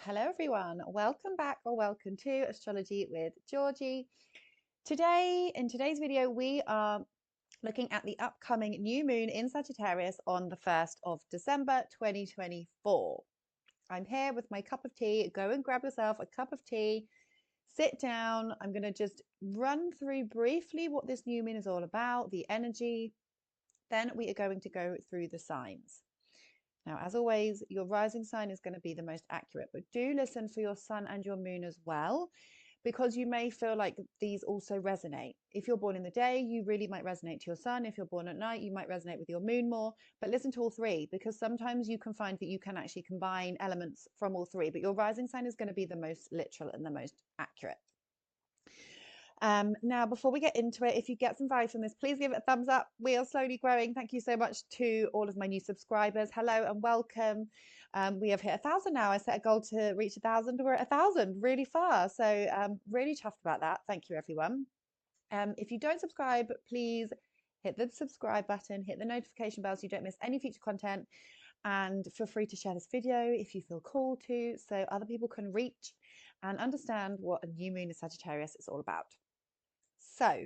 Hello everyone, welcome back or welcome to Astrology with Georgie. In today's video, we are looking at the upcoming new moon in Sagittarius on the 1st of December 2024. I'm here with my cup of tea. Go and grab yourself a cup of tea, sit down. I'm going to just run through briefly what this new moon is all about, the energy. Then we are going to go through the signs. Now, as always, your rising sign is going to be the most accurate, but do listen for your sun and your moon as well, because you may feel like these also resonate. If you're born in the day, you really might resonate to your sun. If you're born at night, you might resonate with your moon more, but listen to all three, because sometimes you can find that you can actually combine elements from all three, but your rising sign is going to be the most literal and the most accurate. Now, before we get into it, if you get some value from this, please give it a thumbs up. We are slowly growing. Thank you so much to all of my new subscribers. Hello and welcome. We have hit 1,000 now. I set a goal to reach 1,000. We're at 1,000 really far. So really chuffed about that. Thank you, everyone. If you don't subscribe, please hit the subscribe button, hit the notification bell so you don't miss any future content. And feel free to share this video if you feel called to, so other people can reach and understand what a new moon in Sagittarius is all about. So,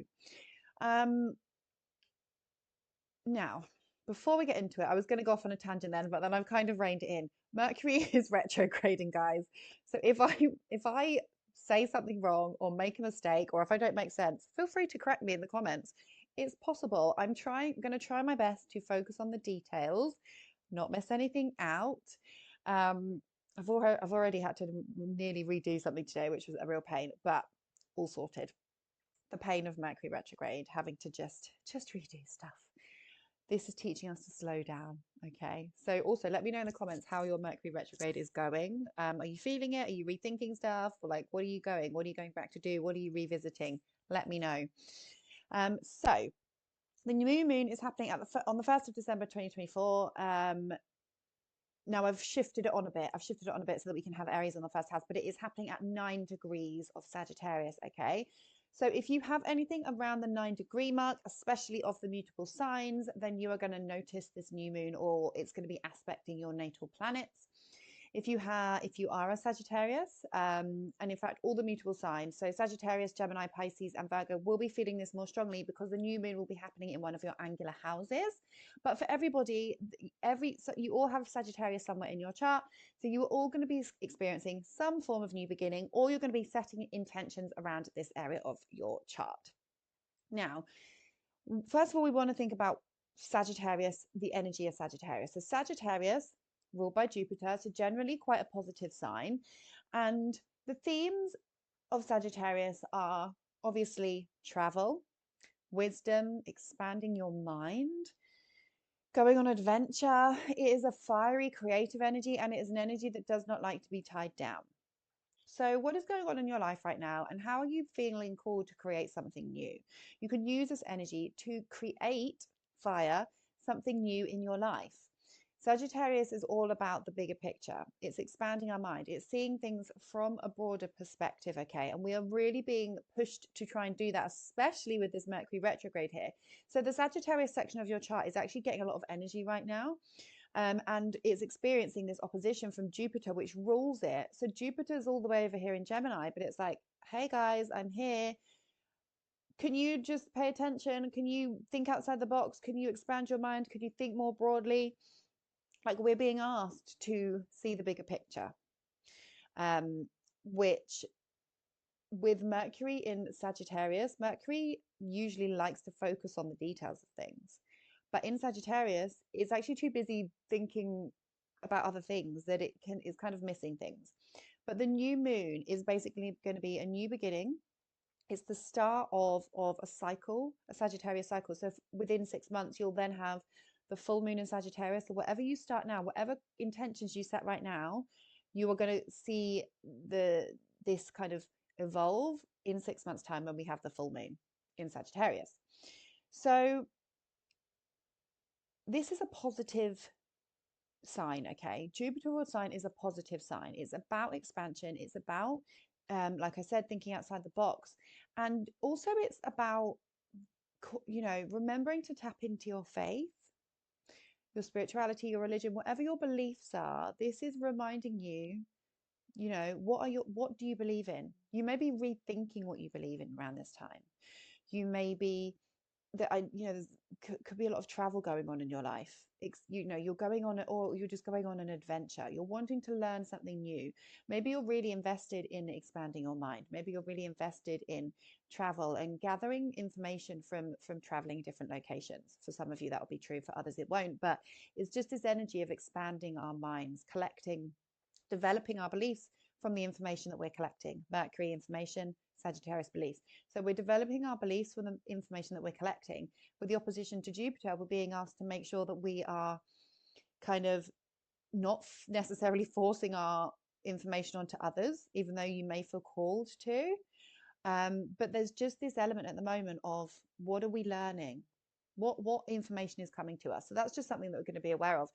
now, before we get into it, I was going to go off on a tangent then, but then I've kind of reined it in. Mercury is retrograding, guys. So if I say something wrong or make a mistake, or if I don't make sense, feel free to correct me in the comments. It's possible. I'm going to try my best to focus on the details, not miss anything out. I've already had to nearly redo something today, which was a real pain, but all sorted. The pain of Mercury retrograde, having to just redo stuff. This is teaching us to slow down. Okay, so also let me know in the comments how your Mercury retrograde is going. Are you feeling it? Are you rethinking stuff? Or like, what are you going? What are you going back to do? What are you revisiting? Let me know. So the new moon is happening on the 1st of December 2024. Now I've shifted it on a bit. So that we can have Aries on the first house, but it is happening at 9 degrees of Sagittarius. Okay. So if you have anything around the 9-degree mark, especially of the mutable signs, then you are going to notice this new moon, or it's going to be aspecting your natal planets. If you are a Sagittarius, and in fact all the mutable signs, so Sagittarius, Gemini, Pisces and Virgo will be feeling this more strongly because the new moon will be happening in one of your angular houses. But for everybody, so you all have Sagittarius somewhere in your chart, so you are all going to be experiencing some form of new beginning, or you're going to be setting intentions around this area of your chart. Now, first of all, we want to think about Sagittarius, the energy of Sagittarius. So Sagittarius, ruled by Jupiter, so generally quite a positive sign. And the themes of Sagittarius are obviously travel, wisdom, expanding your mind, going on adventure. It is a fiery, creative energy, and it is an energy that does not like to be tied down. So what is going on in your life right now, and how are you feeling called to create something new? You can use this energy to create something new in your life. Sagittarius is all about the bigger picture. It's expanding our mind. It's seeing things from a broader perspective, okay? And we are really being pushed to try and do that, especially with this Mercury retrograde here. So the Sagittarius section of your chart is actually getting a lot of energy right now. And it's experiencing this opposition from Jupiter, which rules it. So Jupiter's all the way over here in Gemini, but it's like, hey guys, I'm here. Can you just pay attention? Can you think outside the box? Can you expand your mind? Can you think more broadly? Like, we're being asked to see the bigger picture, which with Mercury in Sagittarius, Mercury usually likes to focus on the details of things. But in Sagittarius, it's actually too busy thinking about other things that is kind of missing things. But the new moon is basically going to be a new beginning. It's the start of a cycle, a Sagittarius cycle. So within 6 months, you'll then have the full moon in Sagittarius. So whatever you start now, whatever intentions you set right now, you are going to see this kind of evolve in 6 months' time when we have the full moon in Sagittarius. So this is a positive sign, okay? Jupiter ruled sign is a positive sign. It's about expansion. It's about, like I said, thinking outside the box. And also it's about, remembering to tap into your faith, your spirituality, your religion, whatever your beliefs are. This is reminding you You know, what do you believe in? You may be rethinking what you believe in around this time. You may be that there's could be a lot of travel going on in your life. You know, you're going on, or you're just going on an adventure. You're wanting to learn something new. Maybe you're really invested in expanding your mind. Maybe you're really invested in travel and gathering information from traveling different locations. For some of you that will be true, for others it won't, but it's just this energy of expanding our minds, collecting, developing our beliefs from the information that we're collecting. Mercury information, Sagittarius beliefs. So we're developing our beliefs from the information that we're collecting. With the opposition to Jupiter, we're being asked to make sure that we are kind of not necessarily forcing our information onto others, even though you may feel called to. But there's just this element at the moment of, what are we learning? What information is coming to us? So that's just something that we're going to be aware of.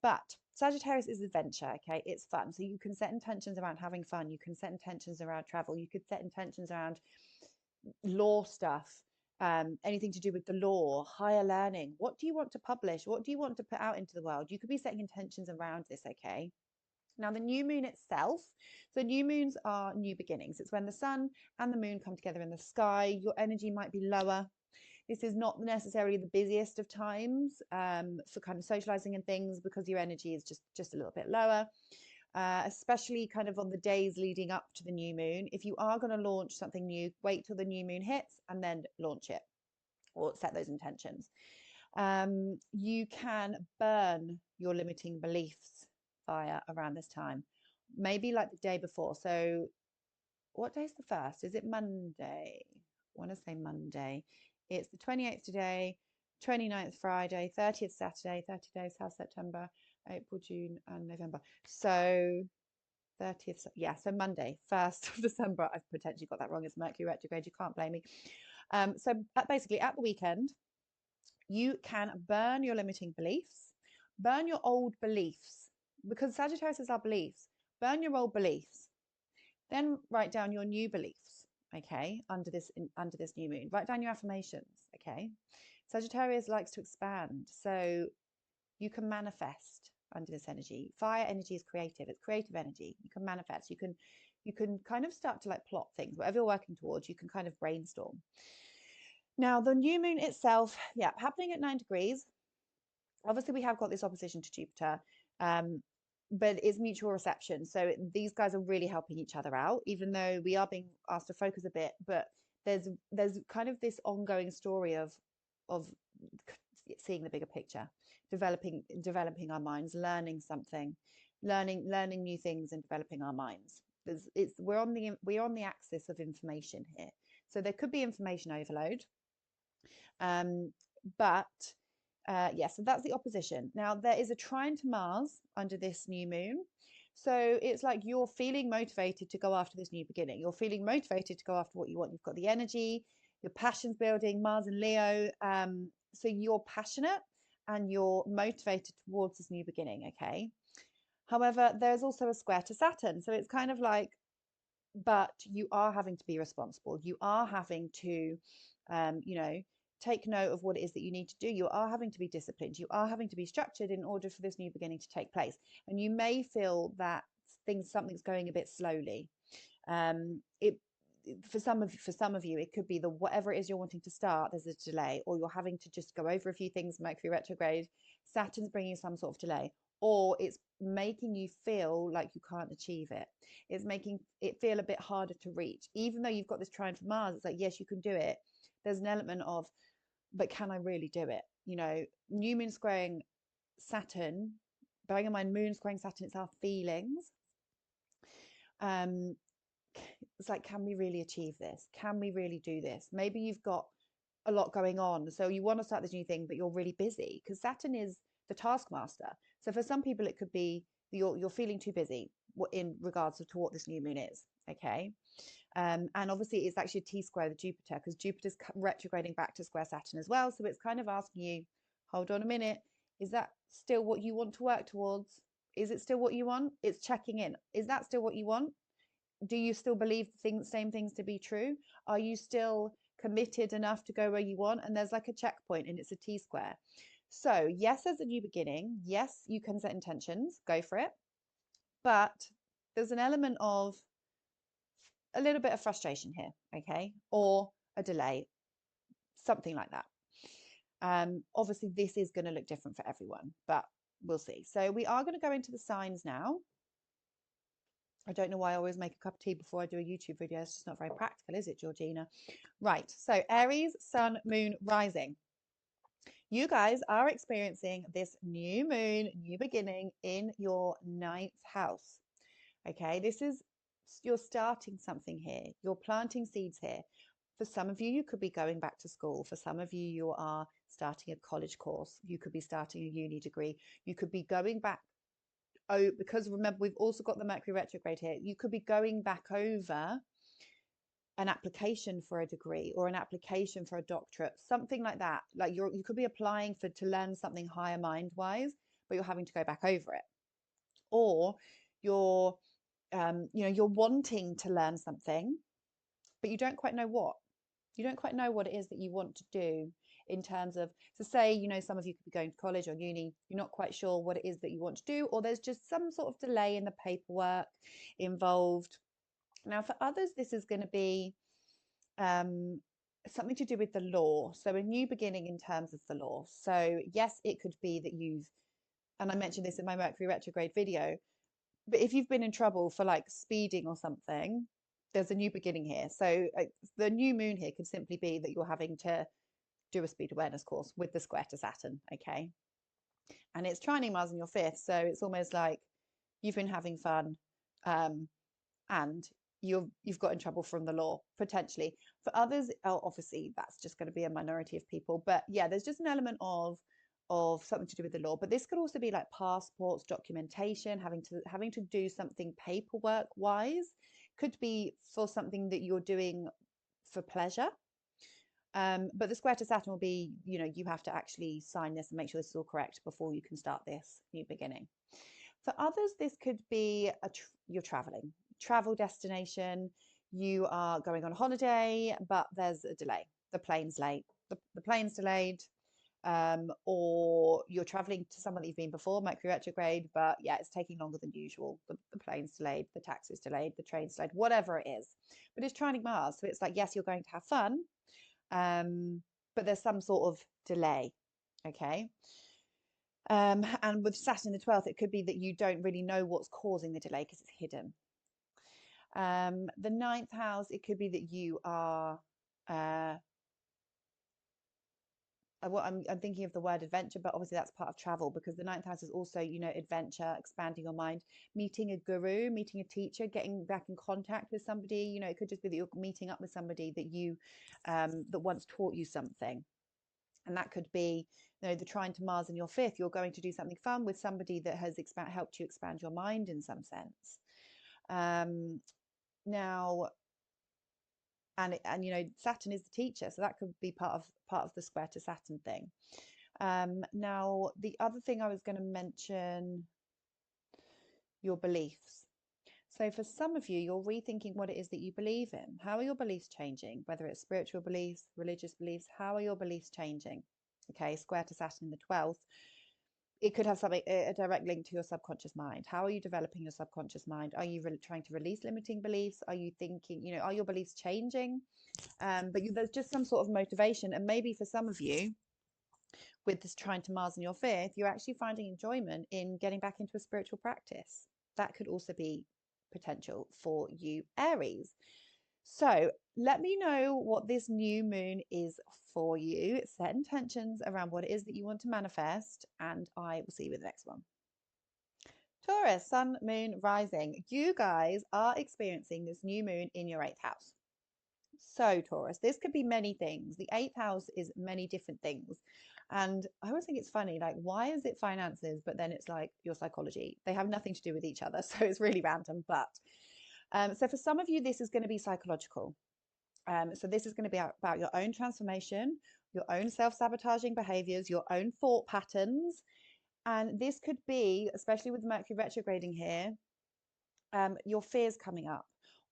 But Sagittarius is adventure, okay? It's fun. So you can set intentions around having fun. You can set intentions around travel. You could set intentions around law stuff, anything to do with the law, higher learning. What do you want to publish? What do you want to put out into the world? You could be setting intentions around this, okay? Now, the new moon itself, so new moons are new beginnings. It's when the sun and the moon come together in the sky. Your energy might be lower. This is not necessarily the busiest of times for kind of socializing and things, because your energy is just a little bit lower, especially kind of on the days leading up to the new moon. If you are going to launch something new, wait till the new moon hits and then launch it, or set those intentions. You can burn your limiting beliefs fire around this time, maybe like the day before. So what day is the 1st? Is it Monday? I want to say Monday. It's the 28th today, 29th Friday, 30th Saturday, 30 days have September, April, June, and November. So 30th, yeah, so Monday, 1st of December. I've potentially got that wrong. It's Mercury retrograde. You can't blame me. So basically at the weekend, you can burn your limiting beliefs, burn your old beliefs, because Sagittarius is our beliefs. Burn your old beliefs. Then write down your new beliefs, okay, under this new moon. Write down your affirmations, okay. Sagittarius likes to expand, so you can manifest under this energy. Fire energy is creative. It's creative energy. You can manifest. You can kind of start to like plot things. Whatever you're working towards, you can kind of brainstorm. Now, the new moon itself, yeah, happening at 9 degrees. Obviously, we have got this opposition to Jupiter, but it's mutual reception. So these guys are really helping each other out, even though we are being asked to focus a bit. But there's kind of this ongoing story of seeing the bigger picture, developing our minds, learning something, learning new things, and developing our minds. We're on the axis of information here. So there could be information overload. But yeah, so that's the opposition. Now, there is a trine to Mars under this new moon. So it's like you're feeling motivated to go after this new beginning. You're feeling motivated to go after what you want. You've got the energy, your passion's building, Mars and Leo. So you're passionate and you're motivated towards this new beginning, okay? However, there's also a square to Saturn. So it's kind of like, but you are having to be responsible. You are having to, take note of what it is that you need to do. You are having to be disciplined. You are having to be structured in order for this new beginning to take place. And you may feel that something's going a bit slowly. For some of you, it could be whatever it is you're wanting to start, there's a delay, or you're having to just go over a few things. Mercury retrograde, Saturn's bringing some sort of delay, or it's making you feel like you can't achieve it. It's making it feel a bit harder to reach, even though you've got this trine for Mars. It's like, yes, you can do it. There's an element of, but can I really do it? You know, new moon squaring Saturn, bearing in mind moon squaring Saturn, it's our feelings. It's like, can we really achieve this? Can we really do this? Maybe you've got a lot going on, so you want to start this new thing, but you're really busy, because Saturn is the taskmaster. So for some people, it could be you're feeling too busy in regards to what this new moon is, okay? And obviously it's actually a T-square with Jupiter, because Jupiter's retrograding back to square Saturn as well. So it's kind of asking you, hold on a minute, is that still what you want to work towards? Is it still what you want? It's checking in. Is that still what you want? Do you still believe same things to be true? Are you still committed enough to go where you want? And there's like a checkpoint, and it's a T-square. So yes, there's a new beginning. Yes, you can set intentions, go for it. But there's an element of a little bit of frustration here, okay, or a delay, something like that. Obviously, this is going to look different for everyone, but we'll see. So we are going to go into the signs now. I don't know why I always make a cup of tea before I do a YouTube video. It's just not very practical, is it, Georgina? Right. So Aries, Sun, Moon, Rising. You guys are experiencing this new moon, new beginning in your 9th house. Okay. This is, you're starting something here. You're planting seeds here. For some of you, you could be going back to school. For some of you, you are starting a college course. You could be starting a uni degree. You could be going back. Oh, because remember, we've also got the Mercury retrograde here. You could be going back over an application for a degree or an application for a doctorate, something like that. Like you could be applying to learn something higher mind wise, but you're having to go back over it. Or you're, you're wanting to learn something, but you don't quite know what. You don't quite know what it is that you want to do in terms of, so say, some of you could be going to college or uni, you're not quite sure what it is that you want to do, or there's just some sort of delay in the paperwork involved. Now, for others, this is going to be something to do with the law. So a new beginning in terms of the law. So yes, it could be that and I mentioned this in my Mercury retrograde video, but if you've been in trouble for like speeding or something, there's a new beginning here. So the new moon here could simply be that you're having to do a speed awareness course with the square to Saturn, okay? And it's trining Mars in your 5th, so it's almost like you've been having fun, and you've got in trouble from the law, potentially. For others, obviously, that's just going to be a minority of people. But yeah, there's just an element of something to do with the law. But this could also be like passports, documentation, having to do something paperwork wise. Could be for something that you're doing for pleasure. But the square to Saturn will be, you have to actually sign this and make sure this is all correct before you can start this new beginning. For others, this could be you're travel destination. You are going on holiday, but there's a delay. The plane's late. The plane's delayed. Or you're traveling to somewhere that you've been before, Mercury retrograde, but yeah, it's taking longer than usual. The plane's delayed, the taxi's delayed, the train's delayed, whatever it is. But it's trining Mars, so it's like, yes, you're going to have fun, but there's some sort of delay, okay? And with Saturn in the 12th, it could be that you don't really know what's causing the delay because it's hidden. The 9th house, it could be that you are I'm thinking of the word adventure, but obviously that's part of travel, because the 9th house is also, adventure, expanding your mind, meeting a guru, meeting a teacher, getting back in contact with somebody. It could just be that you're meeting up with somebody that that once taught you something. And that could be, the trine to Mars in your 5th. You're going to do something fun with somebody that has helped you expand your mind in some sense. Now, and Saturn is the teacher, so that could be part of the square to Saturn thing. Now, the other thing I was going to mention, your beliefs. So for some of you, you're rethinking what it is that you believe in. How are your beliefs changing? Whether it's spiritual beliefs, religious beliefs, how are your beliefs changing? Okay, square to Saturn in the 12th. It could have a direct link to your subconscious mind. How are you developing your subconscious mind? Are you trying to release limiting beliefs? Are you thinking, are your beliefs changing? But there's just some sort of motivation. And maybe for some of you, with this trine to Mars in your 5th, you're actually finding enjoyment in getting back into a spiritual practice. That could also be potential for you, Aries. So let me know what this new moon is for you. Set intentions around what it is that you want to manifest, and I will see you with the next one. Taurus, Sun, Moon, Rising. You guys are experiencing this new moon in your 8th house. So Taurus, this could be many things. The 8th house is many different things. And I always think it's funny, like, why is it finances, but then it's like your psychology? They have nothing to do with each other. So it's really random. But so for some of you, this is going to be psychological. So this is going to be about your own transformation, your own self-sabotaging behaviors, your own thought patterns. And this could be, especially with Mercury retrograding here, your fears coming up,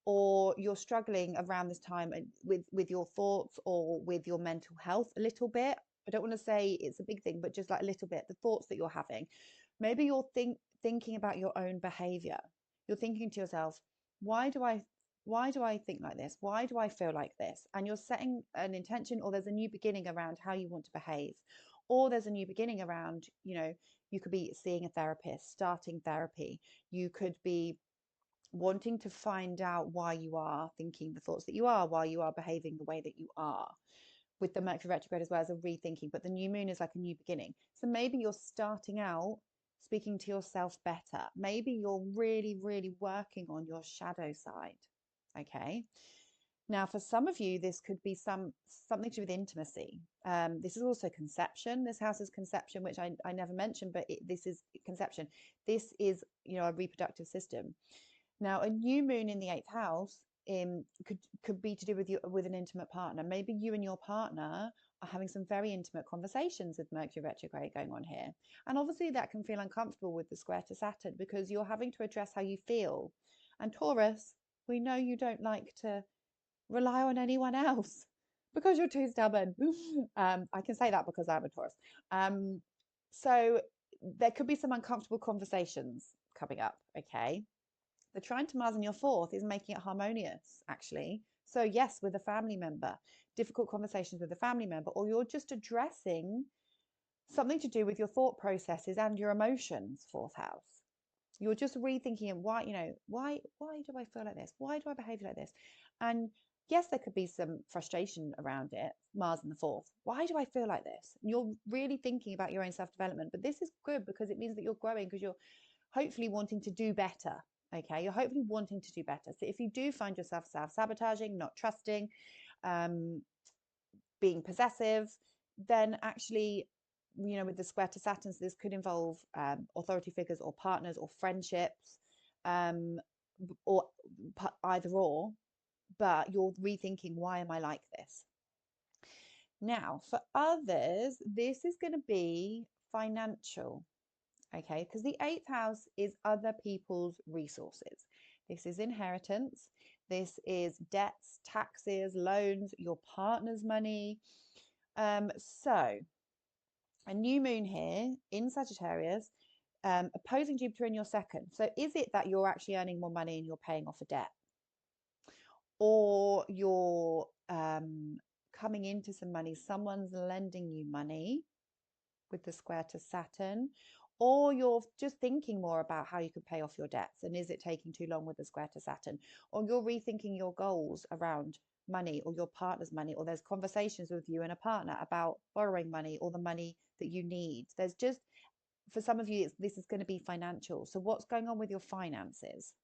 or you're struggling around this time with your thoughts or with your mental health a little bit. I don't want to say it's a big thing, but just like a little bit, the thoughts that you're having. Maybe you're thinking about your own behavior. you're thinking to yourself, why do I think like this? Why do I feel like this? And you're setting an intention, or there's a new beginning around how you want to behave, or there's a new beginning around, you could be seeing a therapist, starting therapy. You could be wanting to find out why you are thinking the thoughts that you are, why you are behaving the way that you are, with the Mercury retrograde as well as a rethinking. But the new moon is like a new beginning. So maybe you're starting out speaking to yourself better. Maybe you're really, really working on your shadow side. Okay. Now, for some of you, this could be something to do with intimacy. This is also conception. This house is conception, which I never mentioned, but this is conception. This is, a reproductive system. Now, a new moon in the 8th house could be to do with an intimate partner. Maybe you and your partner are having some very intimate conversations with Mercury retrograde going on here. And obviously that can feel uncomfortable with the square to Saturn, because you're having to address how you feel. And Taurus, we know you don't like to rely on anyone else because you're too stubborn. I can say that because I'm a Taurus. So there could be some uncomfortable conversations coming up, okay? The trine to Mars in your 4th is making it harmonious, actually. So yes, with a family member, difficult conversations with a family member, or you're just addressing something to do with your thought processes and your emotions, 4th house. You're just rethinking why do I feel like this? Why do I behave like this? And yes, there could be some frustration around it, Mars in the 4th. Why do I feel like this? And you're really thinking about your own self-development. But this is good because it means that you're growing, because you're hopefully wanting to do better. Okay, you're hopefully wanting to do better. So if you do find yourself self-sabotaging, not trusting, being possessive, then actually, with the square to Saturn, so this could involve authority figures or partners or friendships, or either or, but you're rethinking, why am I like this? Now, for others, this is going to be financial. Okay, because the 8th house is other people's resources. This is inheritance. This is debts, taxes, loans, your partner's money. So a new moon here in Sagittarius, opposing Jupiter in your 2nd. So is it that you're actually earning more money and you're paying off a debt? Or you're coming into some money, someone's lending you money with the square to Saturn, or you're just thinking more about how you could pay off your debts, and is it taking too long with the square to Saturn, or you're rethinking your goals around money or your partner's money, or there's conversations with you and a partner about borrowing money or the money that you need. There's just, for some of you, this is going to be financial. So what's going on with your finances?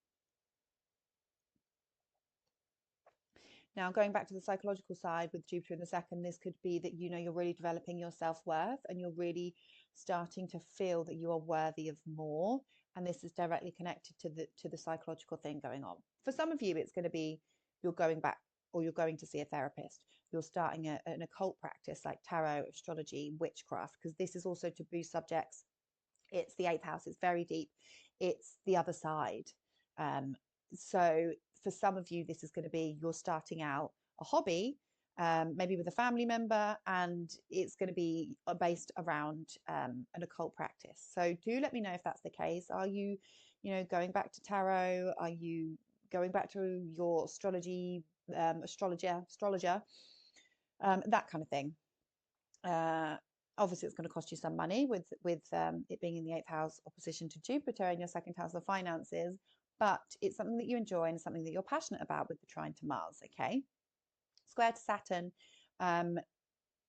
Now, going back to the psychological side with Jupiter in the 2nd, this could be that, you're really developing your self-worth, and you're really starting to feel that you are worthy of more. And this is directly connected to the psychological thing going on. For some of you, it's going to be you're going back, or you're going to see a therapist. You're starting an occult practice like tarot, astrology, witchcraft, because this is also taboo subjects. It's the 8th house. It's very deep. It's the other side. So for some of you, this is going to be, you're starting out a hobby, maybe with a family member, and it's going to be based around an occult practice. So do let me know if that's the case. Are you, going back to tarot? Are you going back to your astrologer, that kind of thing? Obviously, it's going to cost you some money with it being in the 8th house opposition to Jupiter in your 2nd house of finances, but it's something that you enjoy and something that you're passionate about with the trine to Mars. Okay, square to Saturn,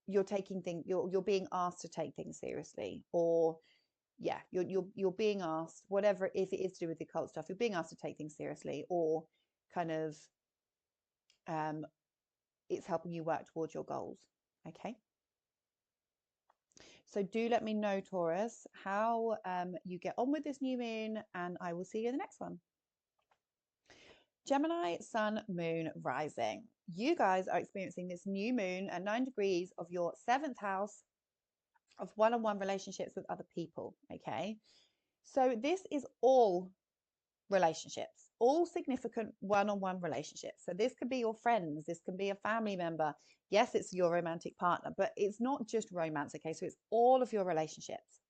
you're taking things, you're being asked to take things seriously, or yeah, you're being asked, whatever, if it is to do with the occult stuff, you're being asked to take things seriously, or kind of it's helping you work towards your goals. Okay. So do let me know, Taurus, how you get on with this new moon, and I will see you in the next one. Gemini, Sun, Moon, Rising. You guys are experiencing this new moon at 9 degrees of your 7th house of one-on-one relationships with other people, okay? So this is all relationships, all significant one-on-one relationships. So this could be your friends, this can be a family member. Yes, it's your romantic partner, but it's not just romance, okay? So it's all of your relationships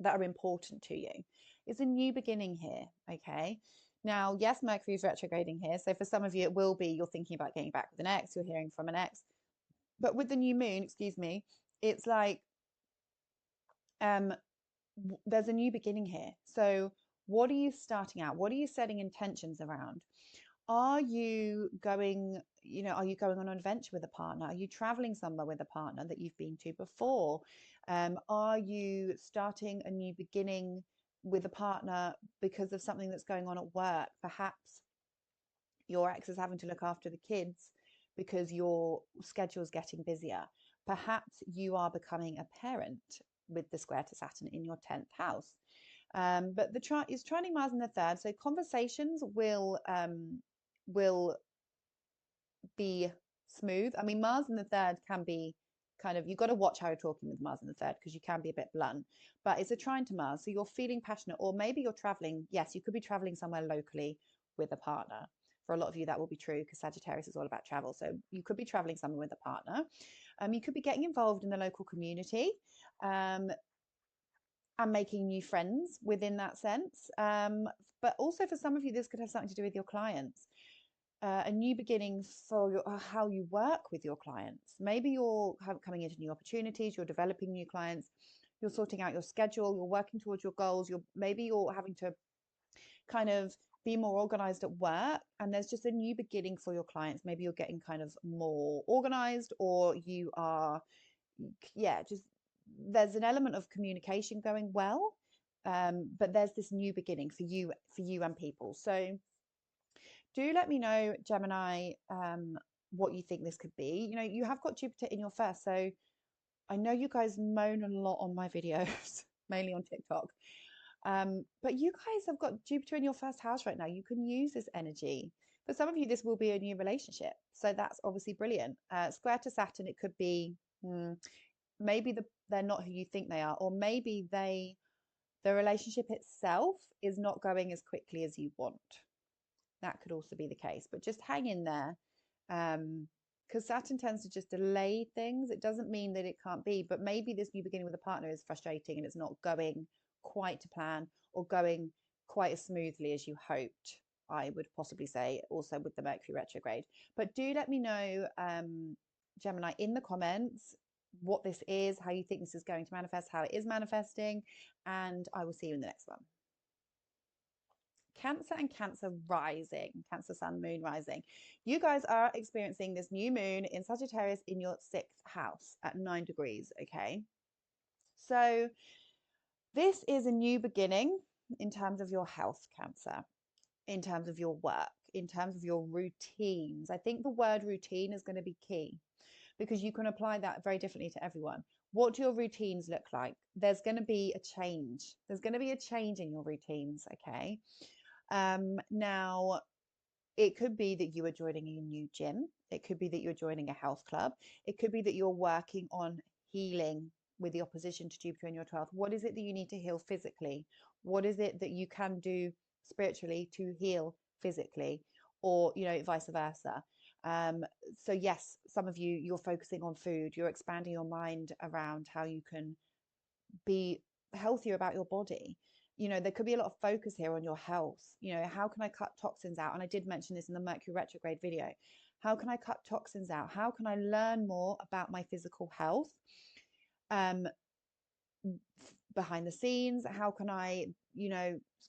that are important to you. It's a new beginning here, okay? Now, yes, Mercury is retrograding here. So for some of you, it will be you're thinking about getting back with an ex, you're hearing from an ex. But with the new moon, excuse me, it's like there's a new beginning here. So what are you starting out? What are you setting intentions around? Are you going, are you going on an adventure with a partner? Are you traveling somewhere with a partner that you've been to before? Are you starting a new beginning with a partner because of something that's going on at work? Perhaps your ex is having to look after the kids because your schedule is getting busier. Perhaps you are becoming a parent with the square to Saturn in your 10th house. But is trining Mars in the third, so conversations will be smooth. I mean, Mars in the third can be kind of, you've got to watch how you're talking with Mars in the third because you can be a bit blunt, but it's a trine to Mars. So you're feeling passionate, or maybe you're traveling. Yes, you could be traveling somewhere locally with a partner. For a lot of you, that will be true because Sagittarius is all about travel. So you could be traveling somewhere with a partner. You could be getting involved in the local community. And making new friends within that sense. But also for some of you, this could have something to do with your clients. A new beginning for how you work with your clients. Maybe you're coming into new opportunities, you're developing new clients, you're sorting out your schedule, you're working towards your goals, maybe you're having to kind of be more organized at work, and there's just a new beginning for your clients. Maybe you're getting kind of more organized, or you are, just there's an element of communication going well, but there's this new beginning for you and people. So do let me know, Gemini, what you think this could be. You have got Jupiter in your first, so I know you guys moan a lot on my videos, mainly on TikTok. But you guys have got Jupiter in your first house right now. You can use this energy. For some of you, this will be a new relationship. So that's obviously brilliant. Square to Saturn, it could be maybe they're not who you think they are, or maybe the relationship itself is not going as quickly as you want. That could also be the case, but just hang in there, because Saturn tends to just delay things. It doesn't mean that it can't be, but maybe this new beginning with a partner is frustrating and it's not going quite to plan or going quite as smoothly as you hoped, I would possibly say, also with the Mercury retrograde. But do let me know, Gemini, in the comments what this is, how you think this is going to manifest, how it is manifesting, and I will see you in the next one. Cancer and Cancer rising, Cancer Sun, Moon rising. You guys are experiencing this new moon in Sagittarius in your 6th house at 9 degrees, okay? So this is a new beginning in terms of your health, Cancer, in terms of your work, in terms of your routines. I think the word routine is going to be key, because you can apply that very differently to everyone. What do your routines look like? There's going to be a change. There's going to be a change in your routines, okay? Now, it could be that you are joining a new gym. It could be that you're joining a health club. It could be that you're working on healing with the opposition to Jupiter in your 12th. What is it that you need to heal physically? What is it that you can do spiritually to heal physically? Or, vice versa. So yes, some of you, you're focusing on food. You're expanding your mind around how you can be healthier about your body. There could be a lot of focus here on your health. How can I cut toxins out? And I did mention this in the Mercury retrograde video. How can I cut toxins out? How can I learn more about my physical health behind the scenes? How can I,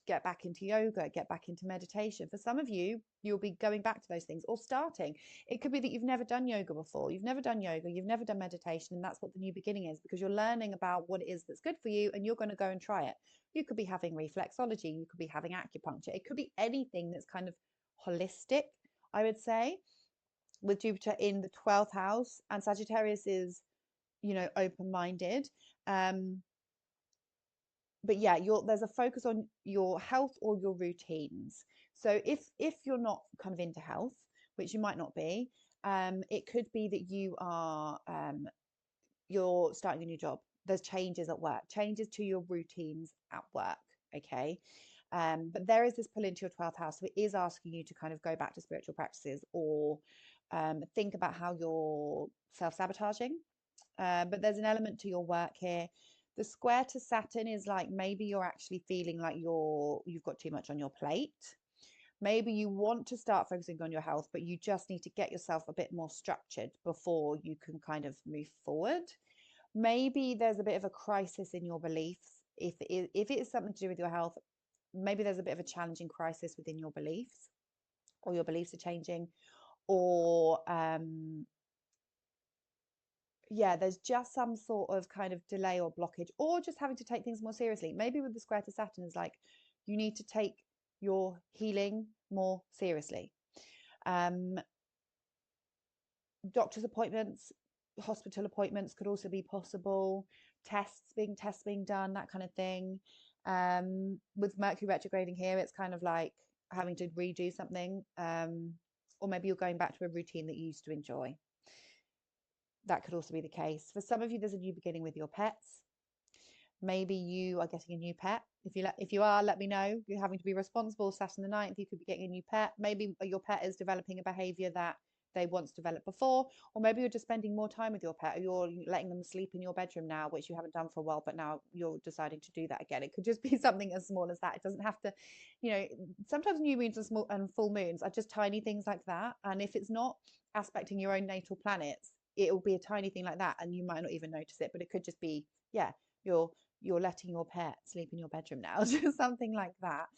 get back into yoga, get back into meditation? For some of you, you'll be going back to those things or starting. It could be that you've never done yoga before. You've never done yoga. You've never done meditation. And that's what the new beginning is, because you're learning about what it is that's good for you and you're going to go and try it. You could be having reflexology. You could be having acupuncture. It could be anything that's kind of holistic, I would say, with Jupiter in the 12th house, and Sagittarius is, open-minded. But yeah, there's a focus on your health or your routines. So if you're not kind of into health, which you might not be, it could be that you are you're starting a new job. There's changes at work, changes to your routines at work, okay? But there is this pull into your 12th house, so it is asking you to kind of go back to spiritual practices, or think about how you're self-sabotaging. But there's an element to your work here. The square to Saturn is like maybe you're actually feeling like you've got too much on your plate. Maybe you want to start focusing on your health, but you just need to get yourself a bit more structured before you can kind of move forward. Maybe there's a bit of a crisis in your beliefs. If it is something to do with your health, maybe there's a bit of a challenging crisis within your beliefs, or your beliefs are changing, or yeah, there's just some sort of kind of delay or blockage, or just having to take things more seriously. Maybe with the square to Saturn is like, you need to take your healing more seriously. Doctor's appointments, hospital appointments could also be possible. Tests being done, that kind of thing. With Mercury retrograding here, it's kind of like having to redo something, or maybe you're going back to a routine that you used to enjoy. That could also be the case. For some of you, there's a new beginning with your pets. Maybe you are getting a new pet. If you are, let me know. You're having to be responsible. Saturn the 9th, you could be getting a new pet. Maybe your pet is developing a behavior that they once developed before, or maybe you're just spending more time with your pet, or you're letting them sleep in your bedroom now, which you haven't done for a while, but now you're deciding to do that again. It could just be something as small as that. It doesn't have to, sometimes new moons and full moons are just tiny things like that. And if it's not aspecting your own natal planets, it will be a tiny thing like that, and you might not even notice it. But it could just be, yeah, you're letting your pet sleep in your bedroom now, just something like that.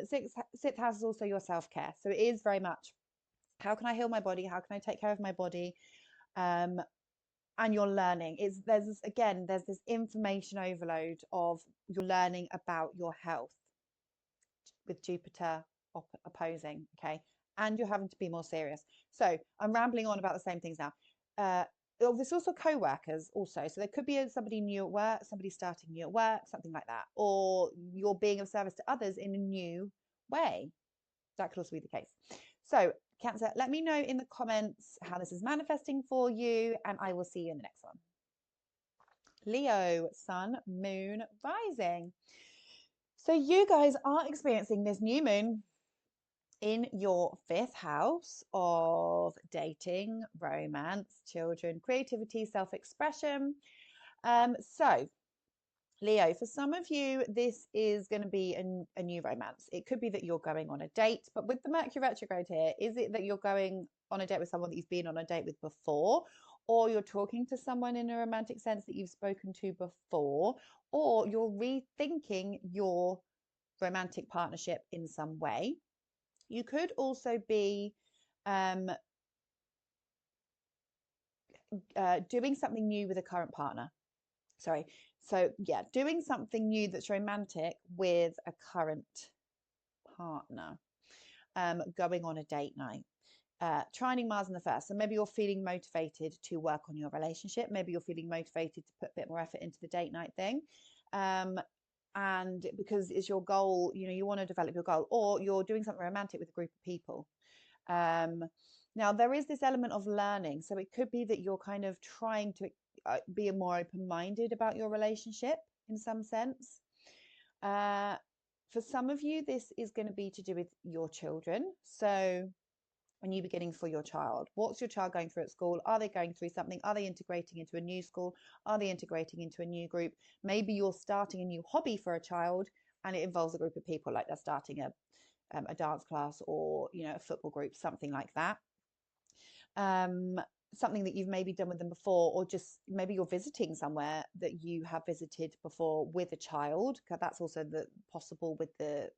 Sixth house is also your self-care, so it is very much, how can I heal my body? How can I take care of my body? And you're learning. There's this information overload of you're learning about your health with Jupiter opposing, okay? And you're having to be more serious. So I'm rambling on about the same things now. There's also co-workers also. So there could be somebody new at work, somebody starting new at work, something like that. Or you're being of service to others in a new way. That could also be the case. So Cancer, let me know in the comments how this is manifesting for you, and I will see you in the next one. Leo, sun, moon, rising. So you guys are experiencing this new moon in your 5th house of dating, romance, children, creativity, self-expression. So Leo, for some of you, this is going to be a new romance. It could be that you're going on a date, but with the Mercury retrograde here, is it that you're going on a date with someone that you've been on a date with before, or you're talking to someone in a romantic sense that you've spoken to before, or you're rethinking your romantic partnership in some way? You could also be doing something new with a current partner. Sorry. So yeah, doing something new that's romantic with a current partner, going on a date night, trining Mars in the 1st. So maybe you're feeling motivated to work on your relationship. Maybe you're feeling motivated to put a bit more effort into the date night thing. And because it's your goal, you want to develop your goal, or you're doing something romantic with a group of people. Now there is this element of learning. So it could be that you're kind of trying to be more open-minded about your relationship in some sense. For some of you, this is going to be to do with your children. So a new beginning for your child. What's your child going through at school? Are they going through something? Are they integrating into a new school? Are they integrating into a new group? Maybe you're starting a new hobby for a child, and it involves a group of people, like they're starting a dance class, or a football group, something like that. Something that you've maybe done with them before, or just maybe you're visiting somewhere that you have visited before with a child, because that's also possible with the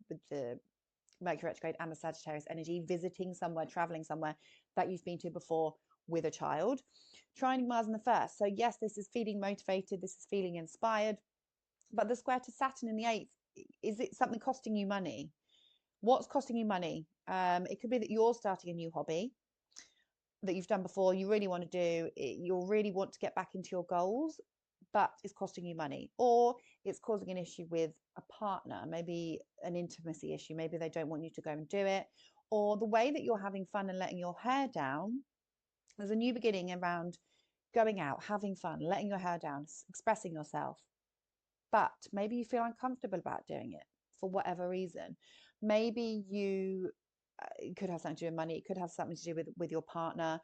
Mercury retrograde and the Sagittarius energy, visiting somewhere, traveling somewhere that you've been to before with a child. Trining Mars in the 1st. So yes, this is feeling motivated, this is feeling inspired, but the square to Saturn in the 8th, is it something costing you money? What's costing you money? It could be that you're starting a new hobby that you've done before, you really want to do, you really want to get back into your goals, but it's costing you money, or it's causing an issue with a partner, maybe an intimacy issue, maybe they don't want you to go and do it, or the way that you're having fun and letting your hair down. There's a new beginning around going out, having fun, letting your hair down, expressing yourself, but maybe you feel uncomfortable about doing it for whatever reason. Maybe it could have something to do with money, it could have something to do with your partner,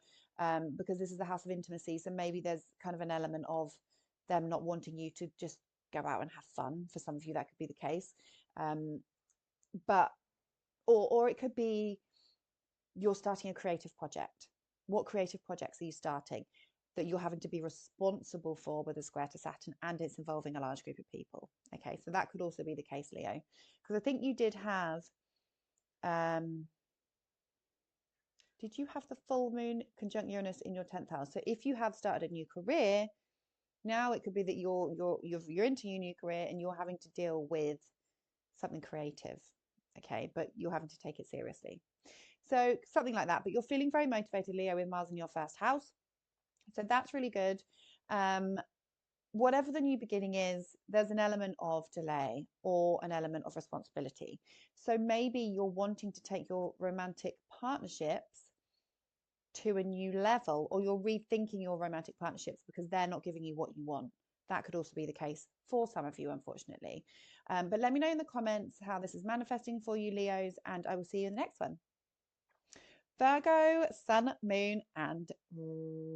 because this is the house of intimacy. So maybe there's kind of an element of them not wanting you to just go out and have fun. For some of you, that could be the case. But or it could be you're starting a creative project. What creative projects are you starting that you're having to be responsible for with a square to Saturn, and it's involving a large group of people? Okay, so that could also be the case, Leo, because I think you did have, did you have the full moon conjunct Uranus in your 10th house? So if you have started a new career, now it could be that you're into your new career and you're having to deal with something creative, okay, but you're having to take it seriously. So something like that, but you're feeling very motivated, Leo, with Mars in your first house. So that's really good. Whatever the new beginning is, there's an element of delay or an element of responsibility. So maybe you're wanting to take your romantic partnerships to a new level, or you're rethinking your romantic partnerships because they're not giving you what you want. That could also be the case for some of you, unfortunately. But let me know in the comments how this is manifesting for you, Leos, and I will see you in the next one. Virgo, sun, moon, and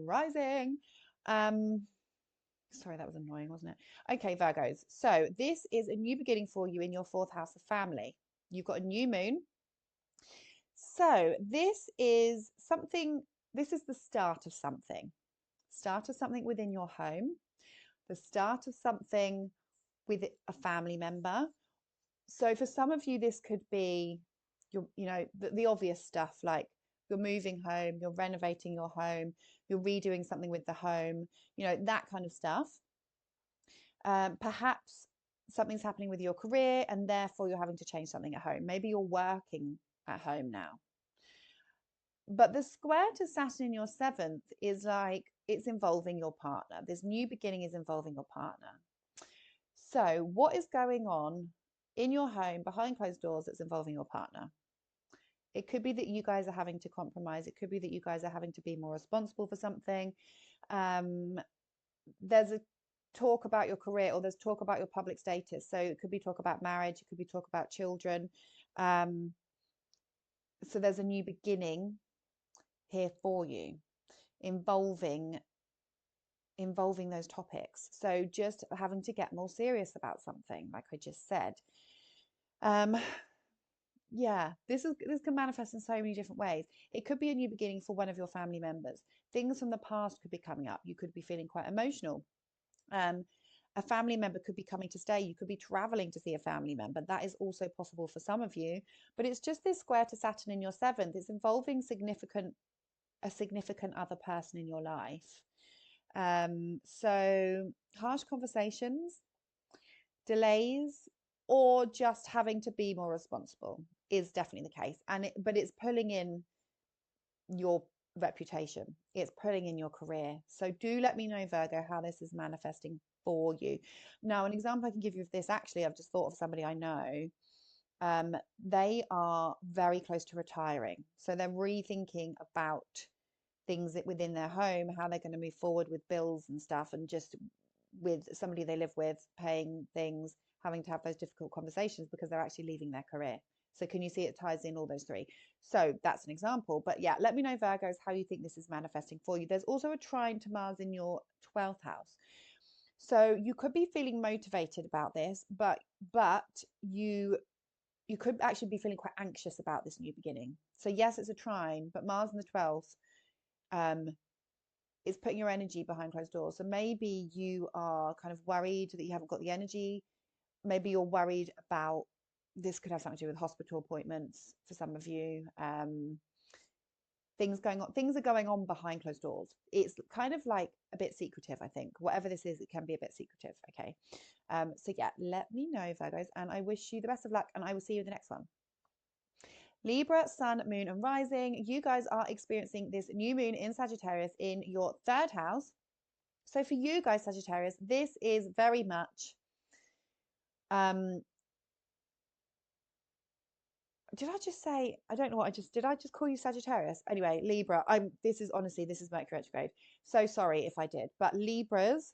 rising. Sorry, that was annoying, wasn't it? Okay, Virgos. So this is a new beginning for you in your 4th house of family. You've got a new moon. So this is something, this is the start of something. Start of something within your home. The start of something with a family member. So for some of you, this could be the obvious stuff, like you're moving home, you're renovating your home, you're redoing something with the home, that kind of stuff. Perhaps something's happening with your career and therefore you're having to change something at home. Maybe you're working at home now. But the square to Saturn in your 7th is like it's involving your partner. This new beginning is involving your partner. So what is going on in your home behind closed doors that's involving your partner? It could be that you guys are having to compromise. It could be that you guys are having to be more responsible for something. There's a talk about your career, or there's talk about your public status. So it could be talk about marriage. It could be talk about children. So there's a new beginning here for you involving those topics. So just having to get more serious about something, like I just said. Yeah, this can manifest in so many different ways. It could be a new beginning for one of your family members. Things from the past could be coming up. You could be feeling quite emotional. A family member could be coming to stay. You could be traveling to see a family member. That is also possible for some of you. But it's just this square to Saturn in your 7th. It's involving a significant other person in your life. So harsh conversations, delays, or just having to be more responsible is definitely the case. But it's pulling in your reputation. It's pulling in your career. So do let me know, Virgo, how this is manifesting for you. Now, an example I can give you of this, actually, I've just thought of somebody I know. They are very close to retiring. So they're rethinking about things within their home, how they're going to move forward with bills and stuff, and just with somebody they live with, paying things, having to have those difficult conversations because they're actually leaving their career. So can you see it ties in all those three? So that's an example. But yeah, let me know, Virgos, how you think this is manifesting for you. There's also a trine to Mars in your 12th house. So you could be feeling motivated about this, but you could actually be feeling quite anxious about this new beginning. So yes, it's a trine, but Mars in the 12th is putting your energy behind closed doors. So maybe you are kind of worried that you haven't got the energy. Maybe you're worried about, this could have something to do with hospital appointments for some of you. Things are going on behind closed doors. It's kind of like a bit secretive, I think. Whatever this is, it can be a bit secretive. Okay. So yeah, let me know, Virgos, and I wish you the best of luck, and I will see you in the next one. Libra, sun, moon, and rising. You guys are experiencing this new moon in Sagittarius in your 3rd house. So for you guys, Sagittarius, this is very much did I just say, I don't know what did I just call you Sagittarius? Anyway, Libra, this is Mercury retrograde. So sorry if I did, but Libras,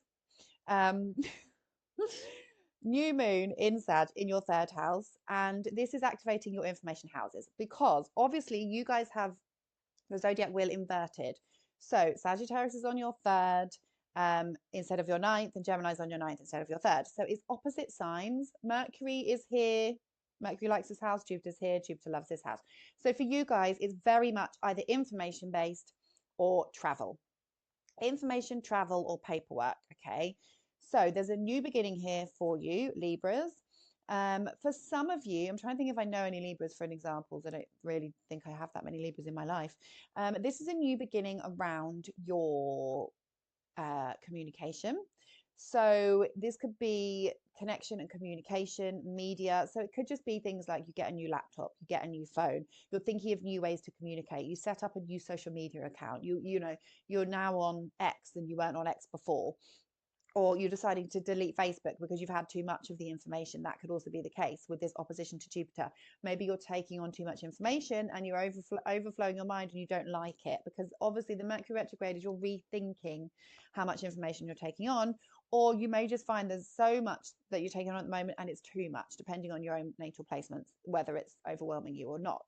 new moon in Sag in your 3rd house. And this is activating your information houses because obviously you guys have the zodiac wheel inverted. So Sagittarius is on your 3rd instead of your 9th, and Gemini is on your 9th instead of your 3rd. So it's opposite signs. Mercury is here Mercury likes this house, Jupiter's here, Jupiter loves this house. So for you guys, it's very much either information based or travel. Information, travel, or paperwork. Okay. So there's a new beginning here for you, Libras. For some of you, I'm trying to think if I know any Libras for an example. I don't really think I have that many Libras in my life. This is a new beginning around your communication. So this could be connection and communication, media. So it could just be things like you get a new laptop, you get a new phone, you're thinking of new ways to communicate, you set up a new social media account, you know, you're now on X and you weren't on X before, or you're deciding to delete Facebook because you've had too much of the information. That could also be the case with this opposition to Jupiter. Maybe you're taking on too much information and you're overflowing your mind and you don't like it, because obviously the Mercury retrograde is you're rethinking how much information you're taking on, or you may just find there's so much that you're taking on at the moment and it's too much, depending on your own natal placements, whether it's overwhelming you or not.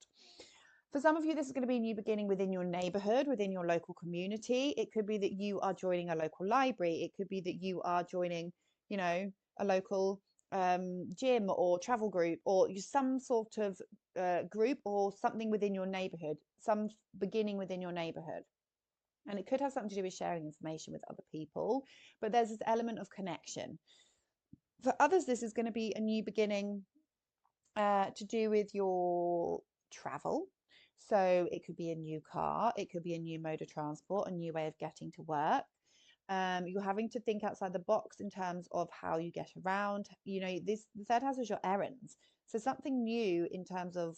For some of you, this is going to be a new beginning within your neighborhood, within your local community. It could be that you are joining a local library. It could be that you are joining, you know, a local gym or travel group, or some sort of group or something within your neighborhood, some beginning within your neighborhood. And it could have something to do with sharing information with other people, but there's this element of connection. For others, this is going to be a new beginning to do with your travel. So it could be a new car, it could be a new mode of transport, a new way of getting to work. You're having to think outside the box in terms of how you get around. You know, the third house is your errands. So something new in terms of